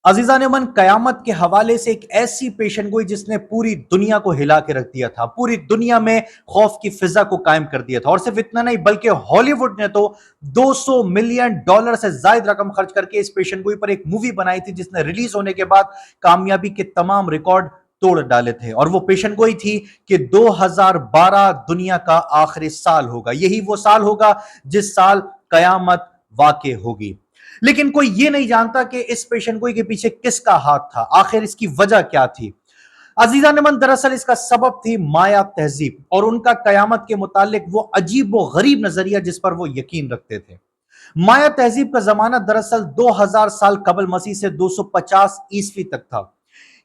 अजीज़ान मन कयामत के हवाले से एक ऐसी पेशन गोई जिसने पूरी दुनिया को हिला के रख दिया था, पूरी दुनिया में खौफ की फिजा को कायम कर दिया था। और सिर्फ इतना नहीं बल्कि हॉलीवुड ने तो 200 मिलियन डॉलर से ज्यादा रकम खर्च करके इस पेशन गोई पर एक मूवी बनाई थी जिसने रिलीज होने के बाद कामयाबी के तमाम रिकॉर्ड तोड़ डाले थे। और वो पेशन गोई थी कि 2012 दुनिया का आखिरी साल होगा, यही वो साल होगा जिस साल कयामत वाक़ई होगी। लेकिन कोई ये नहीं जानता कि इस पेशन गोई के पीछे किसका हाथ था, आखिर इसकी वजह क्या थी। अजीजा नमन, दरअसल इसका सबब थी माया तहजीब और उनका कयामत के मुतालिक वो अजीब व गरीब नजरिया जिस पर वो यकीन रखते थे। माया तहजीब का जमाना दरअसल 2000 साल कबल मसीह से 250 ईस्वी तक था।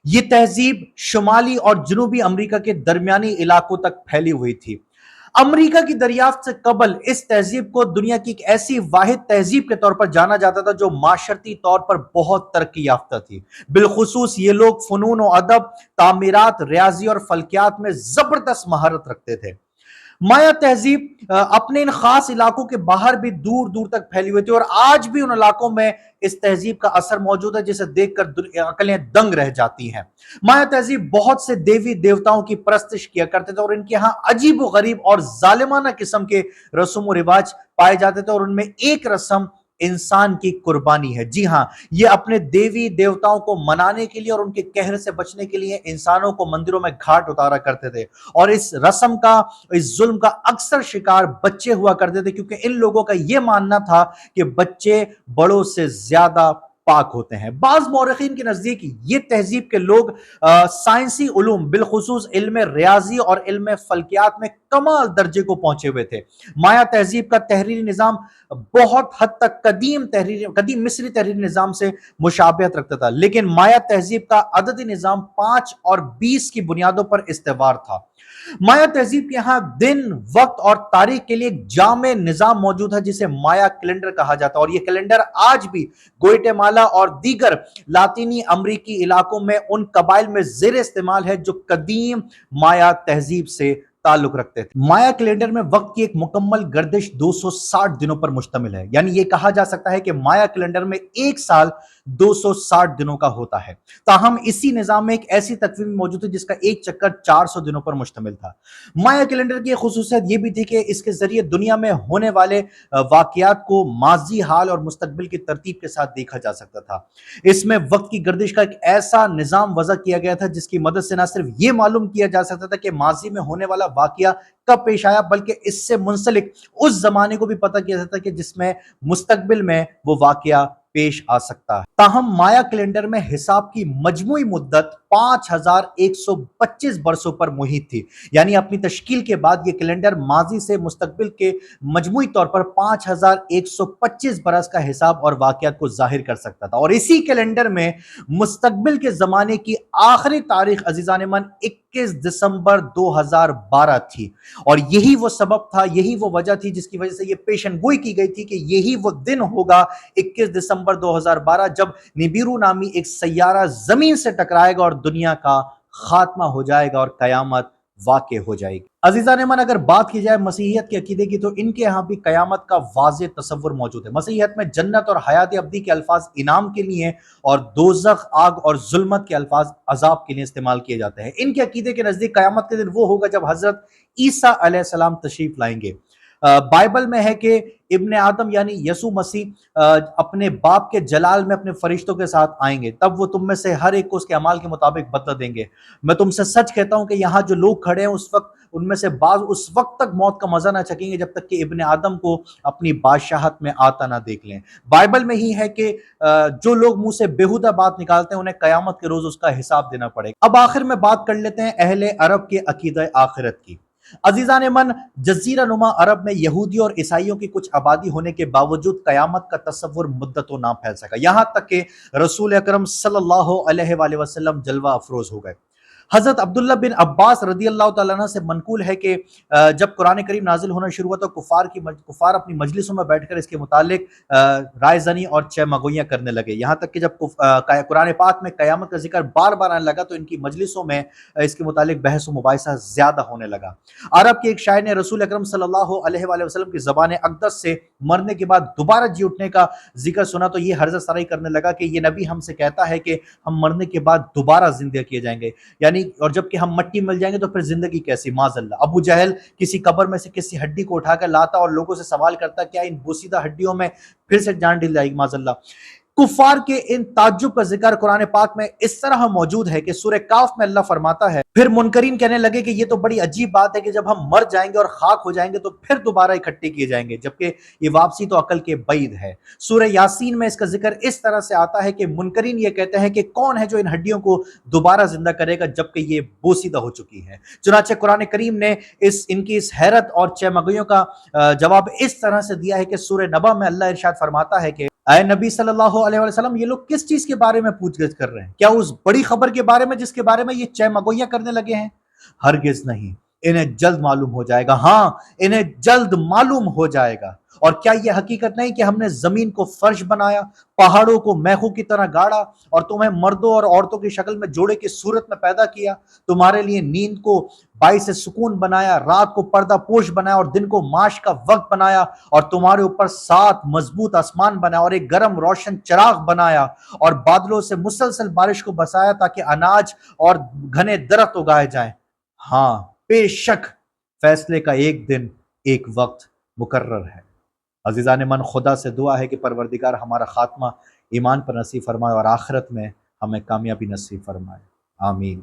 ये तहजीब शुमाली और जनूबी अमेरिका के दरमियानी इलाकों तक फैली हुई थी। अमेरिका की दरियाफ्त से कबल इस तहजीब को दुनिया की एक ऐसी वाहिद तहजीब के तौर पर जाना जाता था जो माशरती तौर पर बहुत तरक्की याफ्ता थी। बिलखुसूस ये लोग फनून और अदब, तामीरात, रियाजी और फल्कियात में जबरदस्त महारत रखते थे। माया तहजीब अपने इन खास इलाकों के बाहर भी दूर दूर तक फैली हुई थी और आज भी उन इलाकों में इस तहजीब का असर मौजूद है जिसे देखकर अकलें दंग रह जाती हैं। माया तहजीब बहुत से देवी देवताओं की परस्तिश किया करते थे और इनके यहाँ अजीब व गरीब और जालिमाना किस्म के रस्म व रिवाज पाए जाते थे और उनमें एक रस्म इंसान की कुर्बानी है। जी हां, ये अपने देवी देवताओं को मनाने के लिए और उनके कहर से बचने के लिए इंसानों को मंदिरों में घाट उतारा करते थे। और इस रस्म का, इस जुल्म का अक्सर शिकार बच्चे हुआ करते थे क्योंकि इन लोगों का यह मानना था कि बच्चे बड़ों से ज्यादा पाक होते हैं। बाज मौरखीन के नजदीक ये तहजीब के लोग साइंसी उलूम बिलखुसूस इल्म रियाजी और इल्म फल्कियात में कमाल दर्जे को पहुंचे हुए थे। माया तहजीब का तहरीरी निजाम बहुत हद तक कदीम मिस्री तहरीरी निजाम से मुशाबहत रखता था, लेकिन माया तहजीब का अददी निजाम 5 और 20 की बुनियादों पर इस्तेवार था। माया तहजीब के यहां दिन, वक्त और तारीख के लिए एक जामे निजाम मौजूद है जिसे माया कैलेंडर कहा जाता है और यह कैलेंडर आज भी ग्वाटेमाला और दीगर लातीनी अमरीकी इलाकों में उन कबाइल में जेर इस्तेमाल है जो कदीम माया तहजीब से ताल्लुक रखते थे। माया कैलेंडर में वक्त की एक मुकम्मल गर्दिश 260 दिनों पर मुश्तमिल है, यानी यह कहा जा सकता है कि माया कैलेंडर में एक साल 260 दिनों का होता है। ताहम इसी निजाम में एक ऐसी तकवीम मौजूद है जिसका एक चक्कर 400 दिनों पर मुश्तमिल था। माया कैलेंडर की खुसूसियत यह भी थी कि इसके जरिए दुनिया में होने वाले वाकयात को माजी, हाल और मुस्तकबिल की तरतीब के साथ देखा जा सकता था। इसमें वक्त की गर्दिश का एक ऐसा निजाम वज़ा किया गया था जिसकी मदद से न सिर्फ यह मालूम किया जा सकता था कि माजी में होने वाला वाकया कब पेश आया, बल्कि इससे मुंसलिक उस जमाने को भी पता किया जाता कि जिसमें मुस्तकबिल में वो वाकया पेश आ सकता है। ताहम माया कैलेंडर में हिसाब की मजमूई मुद्दत 5125 बरसों पर मुहित थी, यानी अपनी तश्कील के बाद यह कैलेंडर माजी से मुस्तकबिल के मजमूई तौर पर 5125 बरस का हिसाब और वाकयात को जाहिर कर सकता था। और इसी कैलेंडर में मुस्तकबिल के जमाने की आखिरी तारीख अजीजान मन 21 दिसंबर 2012 थी और यही वो सबब था, यही वो वजह थी जिसकी वजह से यह पेशन गोई की गई थी कि यही वो दिन होगा 21 दिसंबर 2012 जब निबिरू नामी एक सैयारा जमीन से टकराएगा और दुनिया का खात्मा हो जाएगा और कयामत वाक़ई हो जाएगी। अजीज़ान मन, अगर बात की जाए मसीहियत के अकीदे की तो इनके यहाँ भी कयामत का वाज़ेह तसव्वुर मौजूद है। मसीहियत में जन्नत और हयात अब्दी के अल्फाज इनाम के लिए और दोज़ख, आग और जुल्मत के अल्फाज अजाब के लिए इस्तेमाल किए जाते हैं। इनके अकीदे के नज़दीक कयामत के दिन वो होगा जब हज़रत ईसा अलैहिस्सलाम तशरीफ लाएंगे। बाइबल में है कि इब्ने आदम यानी यसु मसीह अपने बाप के जलाल में अपने फरिश्तों के साथ आएंगे, तब वो तुम में से हर एक को उसके अमाल के मुताबिक बदला देंगे। मैं तुमसे सच कहता हूं कि यहाँ जो लोग खड़े हैं उस वक्त उनमें से बाज उस वक्त तक मौत का मजा ना चखेंगे जब तक कि इब्ने आदम को अपनी बादशाहत में आता ना देख लें। बाइबल में ही है कि जो लोग मुंह से बेहुदा बात निकालते हैं उन्हें कयामत के रोज उसका हिसाब देना पड़ेगा। अब आखिर में बात कर लेते हैं अहले अरब के अकीदा आखिरत की। अजीजान मन, जजीरा नुमा अरब में यहूदी और ईसाइयों की कुछ आबादी होने के बावजूद कयामत का तस्वुर मुद्दतों ना फैल सका, यहां तक कि रसूल अकरम सल्लल्लाहु अलैहि वसल्लम जलवा अफरोज हो गए। حضرت عبداللہ بن عباس رضی اللہ تعالیٰ عنہ سے منقول ہے کہ جب قرآن کریم نازل ہونا شروع ہوا تو کفار اپنی مجلسوں میں بیٹھ کر اس کے متعلق رائے زنی اور چہ مگویاں کرنے لگے، یہاں تک کہ جب قرآن پاک میں قیامت کا ذکر بار بار آنے لگا تو ان کی مجلسوں میں اس کے متعلق بحث و مباحثہ زیادہ ہونے لگا۔ عرب کے ایک شاعر نے رسول اکرم صلی اللہ علیہ وآلہ وسلم کی زبان اقدس سے مرنے کے بعد دوبارہ جی اٹھنے کا ذکر سنا تو یہ حرزت سرائی کرنے لگا کہ یہ نبی ہم سے کہتا ہے کہ ہم مرنے کے بعد دوبارہ زندہ کیے جائیں گے، یعنی اور جب کہ ہم مٹی مل جائیں گے تو پھر زندگی کیسی؟ معاذ اللہ۔ ابو جہل کسی قبر میں سے کسی ہڈی کو اٹھا کر لاتا اور لوگوں سے سوال کرتا کیا ان بوسیدہ ہڈیوں میں پھر سے جان ڈل جائے گی؟ معاذ اللہ۔ کفار کے ان تعجب کا ذکر قرآن پاک میں اس طرح موجود ہے کہ سورہ کاف میں اللہ فرماتا ہے پھر منکرین کہنے لگے کہ یہ تو بڑی عجیب بات ہے کہ جب ہم مر جائیں گے اور خاک ہو جائیں گے تو پھر دوبارہ اکٹھے کیے جائیں گے، جبکہ یہ واپسی تو عقل کے بعید ہے۔ سورہ یاسین میں اس کا ذکر اس طرح سے آتا ہے کہ منکرین یہ کہتے ہیں کہ کون ہے جو ان ہڈیوں کو دوبارہ زندہ کرے گا جبکہ یہ بوسیدہ ہو چکی ہے۔ چنانچہ قرآن کریم نے ان کی اس حیرت اور چہمگویوں کا جواب اس طرح سے دیا ہے کہ سورہ نبا میں اللہ ارشاد فرماتا ہے کہ اے نبی صلی اللہ علیہ وسلم یہ لوگ کس چیز کے بارے میں پوچھ گچھ کر رہے ہیں؟ کیا اس بڑی خبر کے بارے میں جس کے بارے میں یہ چہمگویاں کرنے لگے ہیں؟ ہرگز نہیں، انہیں جلد معلوم ہو جائے گا، ہاں انہیں جلد معلوم ہو جائے گا۔ اور کیا یہ حقیقت نہیں کہ ہم نے زمین کو فرش بنایا، پہاڑوں کو میخوں کی طرح گاڑا اور تمہیں مردوں اور عورتوں کی شکل میں جوڑے کی صورت میں پیدا کیا، تمہارے لیے نیند کو باعث سکون بنایا، رات کو پردہ پوش بنایا اور دن کو معاش کا وقت بنایا، اور تمہارے اوپر 7 مضبوط آسمان بنایا اور ایک گرم روشن چراغ بنایا، اور بادلوں سے مسلسل بارش کو بسایا تاکہ اناج اور گھنے درخت اگائے جائیں۔ ہاں بے شک فیصلے کا ایک دن ایک وقت مقرر ہے۔ عزیزان من، خدا سے دعا ہے کہ پروردگار ہمارا خاتمہ ایمان پر نصیب فرمائے اور آخرت میں ہمیں کامیابی نصیب فرمائے، آمین۔